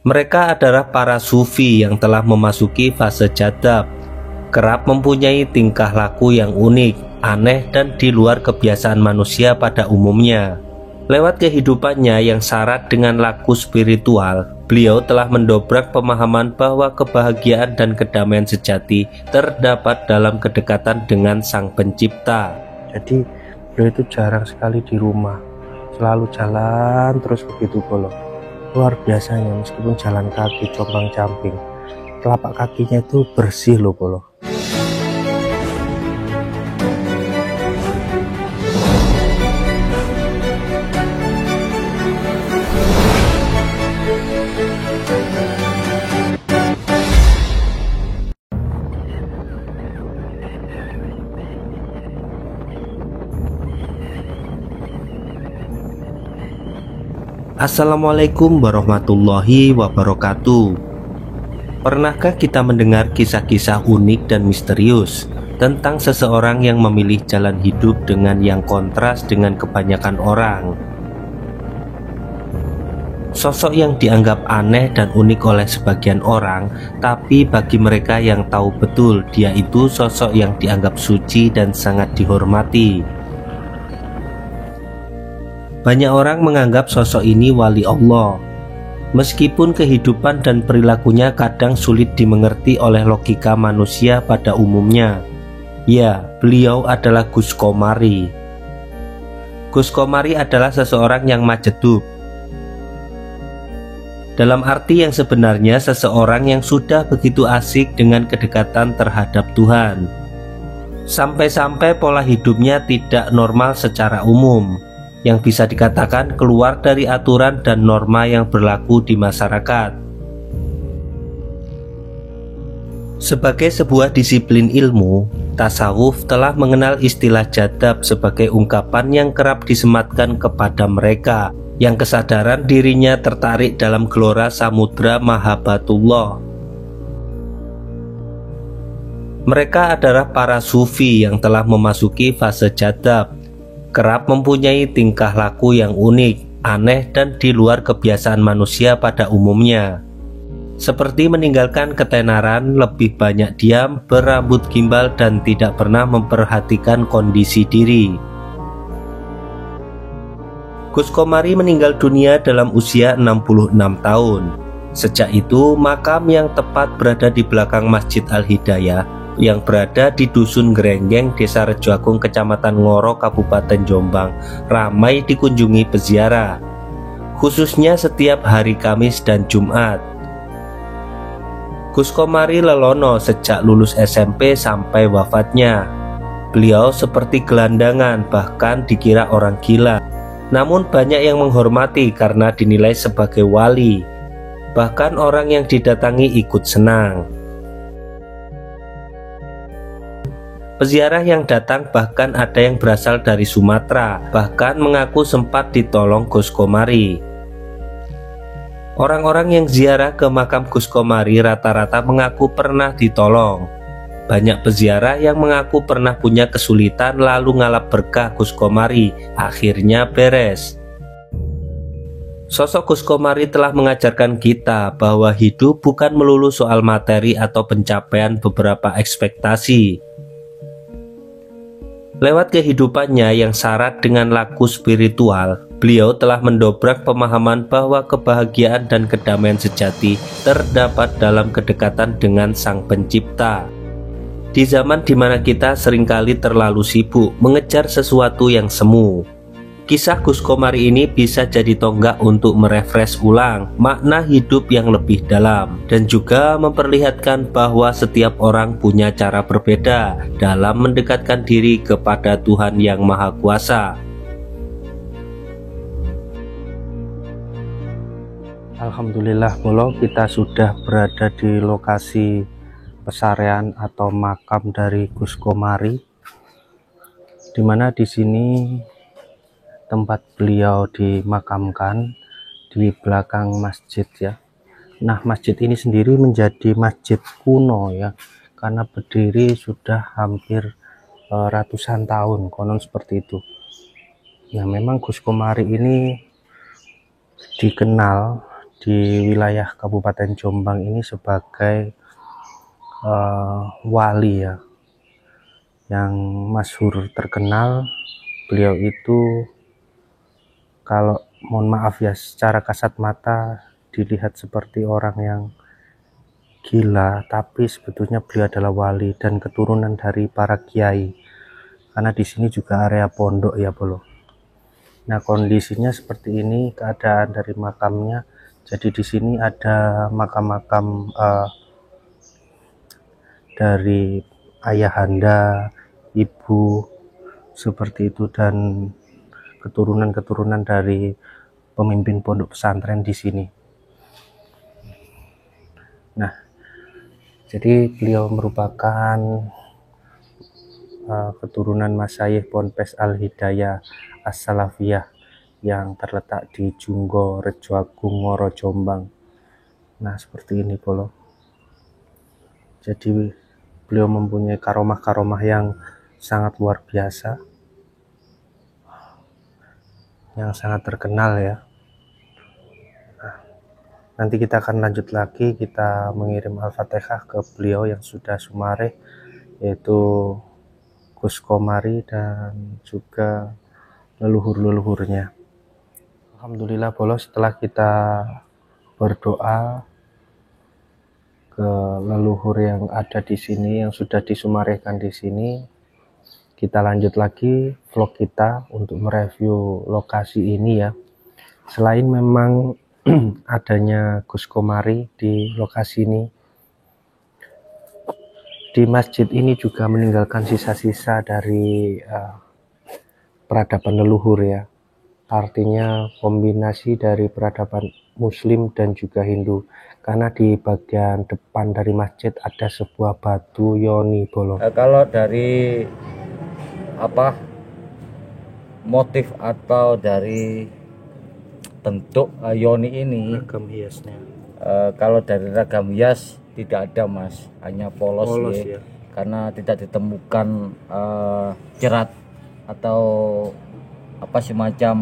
Mereka adalah para sufi yang telah memasuki fase jadab, kerap mempunyai tingkah laku yang unik, aneh dan di luar kebiasaan manusia pada umumnya. Lewat kehidupannya yang syarat dengan laku spiritual, beliau telah mendobrak pemahaman bahwa kebahagiaan dan kedamaian sejati terdapat dalam kedekatan dengan Sang Pencipta. Jadi beliau itu jarang sekali di rumah, selalu jalan terus begitu Bolo. Luar biasanya, meskipun jalan kaki compang-camping, telapak kakinya itu bersih loh Bolo. Assalamualaikum warahmatullahi wabarakatuh. Pernahkah kita mendengar kisah-kisah unik dan misterius tentang seseorang yang memilih jalan hidup dengan yang kontras dengan kebanyakan orang? Sosok yang dianggap aneh dan unik oleh sebagian orang, tapi bagi mereka yang tahu betul, dia itu sosok yang dianggap suci dan sangat dihormati. Banyak orang menganggap sosok ini wali Allah, meskipun kehidupan dan perilakunya kadang sulit dimengerti oleh logika manusia pada umumnya. Ya, beliau adalah Gus Komari. Gus Komari adalah seseorang yang majedub. Dalam arti yang sebenarnya, seseorang yang sudah begitu asik dengan kedekatan terhadap Tuhan, sampai-sampai pola hidupnya tidak normal secara umum, yang bisa dikatakan keluar dari aturan dan norma yang berlaku di masyarakat. Sebagai sebuah disiplin ilmu, tasawuf telah mengenal istilah jadab sebagai ungkapan yang kerap disematkan kepada mereka yang kesadaran dirinya tertarik dalam gelora samudra mahabbatullah. Mereka adalah para sufi yang telah memasuki fase jadab, kerap mempunyai tingkah laku yang unik, aneh dan di luar kebiasaan manusia pada umumnya. Seperti meninggalkan ketenaran, lebih banyak diam, berambut gimbal dan tidak pernah memperhatikan kondisi diri. Gus Komari meninggal dunia dalam usia 66 tahun. Sejak itu, makam yang tepat berada di belakang Masjid Al-Hidayah yang berada di Dusun Grenggeng, Desa Rejoagung, Kecamatan Ngoro, Kabupaten Jombang, ramai dikunjungi peziarah, khususnya setiap hari Kamis dan Jumat. Gus Komari lelono sejak lulus SMP sampai wafatnya. Beliau seperti gelandangan, bahkan dikira orang gila. Namun banyak yang menghormati karena dinilai sebagai wali. Bahkan orang yang didatangi ikut senang. Peziarah yang datang bahkan ada yang berasal dari Sumatera, bahkan mengaku sempat ditolong Gus Komari. Orang-orang yang ziarah ke makam Gus Komari rata-rata mengaku pernah ditolong. Banyak peziarah yang mengaku pernah punya kesulitan lalu ngalap berkah Gus Komari, akhirnya beres. Sosok Gus Komari telah mengajarkan kita bahwa hidup bukan melulu soal materi atau pencapaian beberapa ekspektasi. Lewat kehidupannya yang syarat dengan laku spiritual, beliau telah mendobrak pemahaman bahwa kebahagiaan dan kedamaian sejati terdapat dalam kedekatan dengan Sang Pencipta. Di zaman dimana kita seringkali terlalu sibuk mengejar sesuatu yang semu, kisah Gus Komari ini bisa jadi tonggak untuk merefresh ulang makna hidup yang lebih dalam dan juga memperlihatkan bahwa setiap orang punya cara berbeda dalam mendekatkan diri kepada Tuhan yang Maha Kuasa. Alhamdulillah Bolo, kita sudah berada di lokasi pesarean atau makam dari Gus Komari, dimana di sini tempat beliau dimakamkan, di belakang masjid ya. Nah, masjid ini sendiri menjadi masjid kuno ya, karena berdiri sudah hampir ratusan tahun, konon seperti itu. Nah, memang Gus Komari ini dikenal di wilayah Kabupaten Jombang ini sebagai wali ya, yang masyhur terkenal. Beliau itu kalau mohon maaf ya, secara kasat mata dilihat seperti orang yang gila, tapi sebetulnya beliau adalah wali dan keturunan dari para kiai, karena di sini juga area pondok ya bolo. Nah, kondisinya seperti ini keadaan dari makamnya. Jadi di sini ada makam-makam dari ayahanda, ibu, seperti itu, dan keturunan-keturunan dari pemimpin pondok pesantren di sini. Nah, jadi beliau merupakan keturunan Masyayikh Ponpes Al Hidayah As-Salafiyah yang terletak di Junggo Rejo Agung Ngoro Jombang. Nah, seperti ini bolo. Jadi beliau mempunyai karomah-karomah yang sangat luar biasa, yang sangat terkenal ya. Nah, nanti kita akan lanjut lagi, kita mengirim Al-Fatihah ke beliau yang sudah sumareh, yaitu Gus Komari dan juga leluhur-leluhurnya. Alhamdulillah bolo, setelah kita berdoa ke leluhur yang ada di sini, yang sudah disumarehkan di sini, kita lanjut lagi vlog kita untuk mereview lokasi ini ya. Selain memang adanya Gus Komari di lokasi ini, di masjid ini juga meninggalkan sisa-sisa dari peradaban leluhur ya. Artinya kombinasi dari peradaban Muslim dan juga Hindu, karena di bagian depan dari masjid ada sebuah batu yoni bolo. Kalau dari motif atau dari bentuk yoni ini, Ragam hiasnya. kalau dari ragam hias tidak ada mas, hanya polos ya. Karena tidak ditemukan jerat atau semacam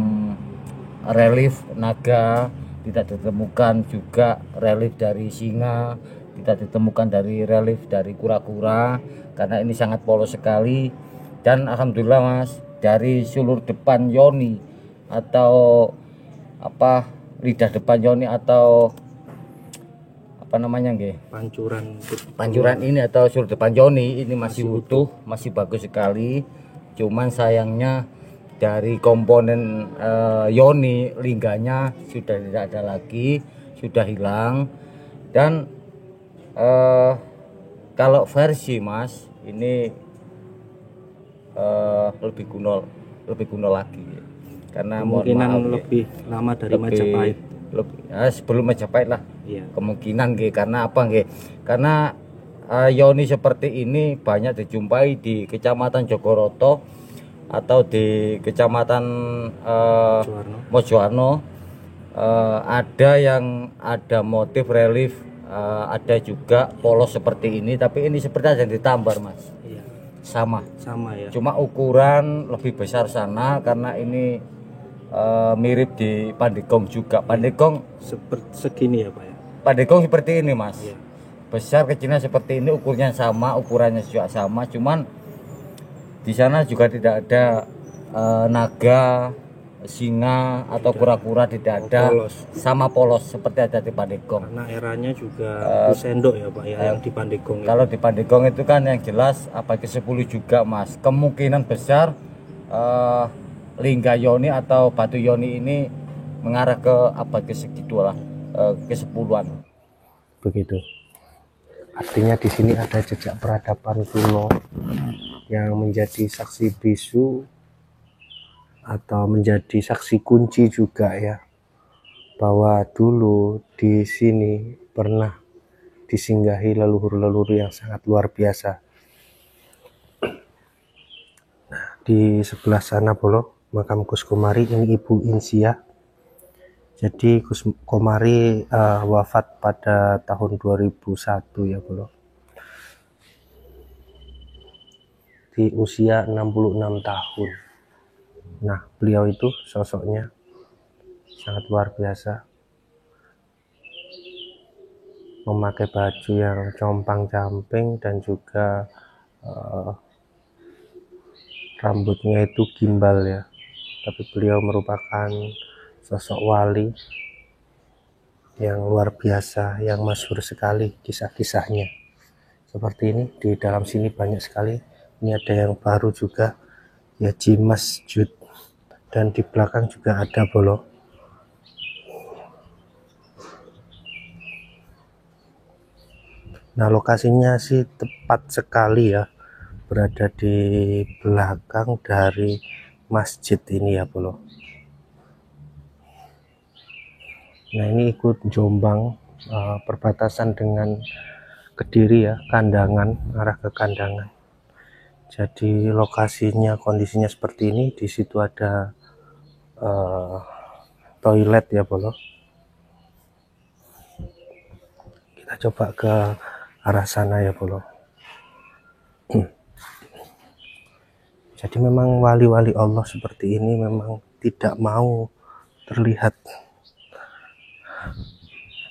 relief naga, tidak ditemukan juga relief dari singa, tidak ditemukan dari relief dari kura-kura, karena ini sangat polos sekali. Dan alhamdulillah mas, dari sulur depan yoni atau lidah depan yoni atau pancuran ini atau sulur depan yoni ini masih utuh, masih bagus sekali. Cuman sayangnya dari komponen yoni lingganya sudah tidak ada lagi, sudah hilang. Dan kalau versi mas ini lebih kuno lagi, karena kemungkinan lebih lama dari Majapahit. Sebelum Majapahit lah iya. Kemungkinan karena karena yoni seperti ini banyak dijumpai di Kecamatan Jogoroto atau di Kecamatan Mojoarno. Ada yang ada motif relief, ada juga polos seperti ini, tapi ini seperti ada ditambah mas. Iya. Sama ya, cuma ukuran lebih besar sana, karena ini mirip di Pandeglang juga. Pandeglang seperti segini ya pak ya. Pandeglang seperti ini mas. Iya. Besar kecilnya seperti ini, ukurnya sama, ukurannya juga sama, cuman di sana juga tidak ada naga, singa atau kura-kura, tidak ada. Sama polos seperti ada di Pandeglang. Karena eranya juga sendok ya pak ya, yang di Pandeglang. Kalau di Pandeglang itu kan yang jelas abad ke-10 juga mas. Kemungkinan besar lingga yoni atau batu yoni ini mengarah ke abad ke-10-an. Begitu. Artinya di sini ada jejak peradaban kuno yang menjadi saksi bisu atau menjadi saksi kunci juga ya, bahwa dulu di sini pernah disinggahi leluhur-leluhur yang sangat luar biasa. Nah, di sebelah sana bolo makam Gus Komari, ini Ibu Insia. Jadi Gus Komari wafat pada tahun 2001 ya bolo, di usia 66 tahun. Nah, beliau itu sosoknya sangat luar biasa. memakai baju yang compang-camping dan juga rambutnya itu gimbal ya, tapi beliau merupakan sosok wali yang luar biasa, yang masyhur sekali kisah-kisahnya. Seperti ini, di dalam sini banyak sekali. Ini ada yang baru juga, Yaji Masjid, dan di belakang juga ada bolo. Nah, lokasinya sih tepat sekali ya, berada di belakang dari masjid ini ya bolo. Nah, ini ikut Jombang, perbatasan dengan Kediri ya, Kandangan, arah ke Kandangan. Jadi lokasinya, kondisinya seperti ini. Di situ ada toilet ya bolo. Kita coba ke arah sana ya bolo. Jadi memang wali-wali Allah seperti ini memang tidak mau terlihat,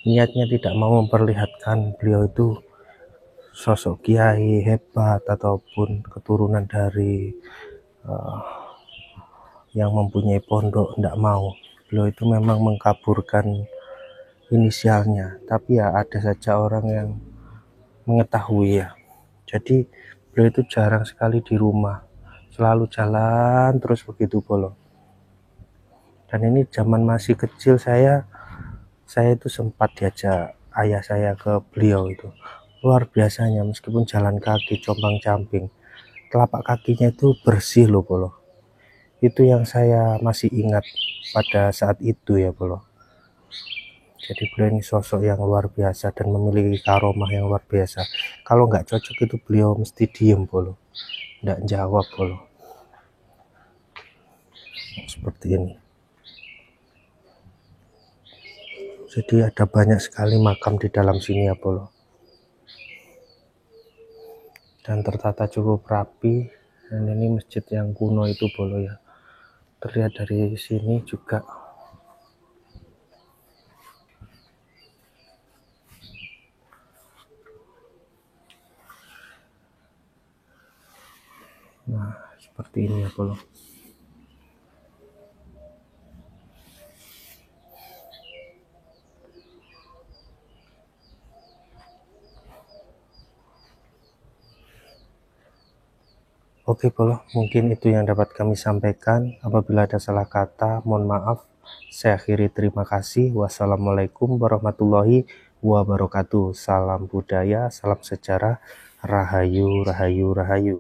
niatnya tidak mau memperlihatkan beliau itu sosok kiai hebat ataupun keturunan dari yang mempunyai pondok, tidak mau. Beliau itu memang mengkaburkan inisialnya, tapi ya ada saja orang yang mengetahui ya. Jadi beliau itu jarang sekali di rumah, selalu jalan terus begitu bolo. Dan ini zaman masih kecil saya itu sempat diajak ayah saya ke beliau itu. Luar biasanya, meskipun jalan kaki compang-camping, telapak kakinya itu bersih loh bolo. Itu yang saya masih ingat pada saat itu ya bolo. Jadi beliau ini sosok yang luar biasa dan memiliki karomah yang luar biasa. Kalau nggak cocok itu beliau mesti diem bolo, nggak jawab bolo. Seperti ini. Jadi ada banyak sekali makam di dalam sini ya bolo, dan tertata cukup rapi. Dan ini masjid yang kuno itu bolo ya, terlihat dari sini juga. Nah, seperti ini ya bolo. Oke bolo, mungkin itu yang dapat kami sampaikan. Apabila ada salah kata, mohon maaf. Saya akhiri, terima kasih. Wassalamualaikum warahmatullahi wabarakatuh. Salam budaya, salam sejarah, rahayu, rahayu, rahayu.